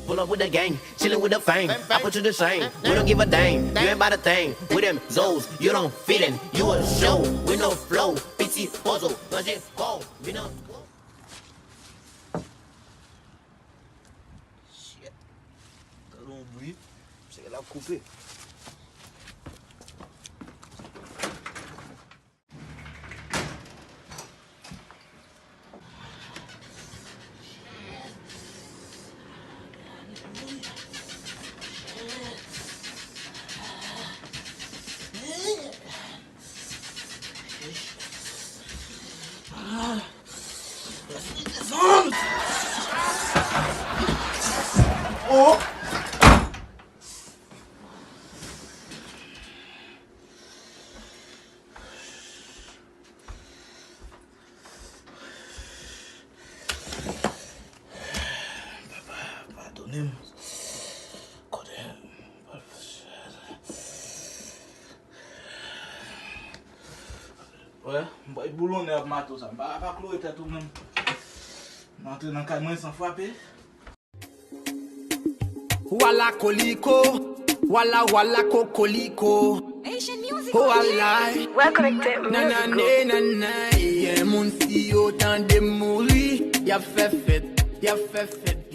Pull up with the gang, chillin' with the fame. I put you to shame. We don't give a dang. You ain't about a thing. With them Zoes, you don't fit in. You a show with no flow. PT puzzle, budget go. We know. Shit. Calon bruit. C'est qu'elle a coupé. Oh! Pardonnez-moi. Ouais, il boulonne à matos ça. Pas clouer tout même. M'entrer dans cadre sans frapper. Walla koliko, walla walla kokoliko. Asian music. Oh Allah, Well connected. na na na na. Yeah, mon si autant de mourir, y'a fait fête, y'a fait fête.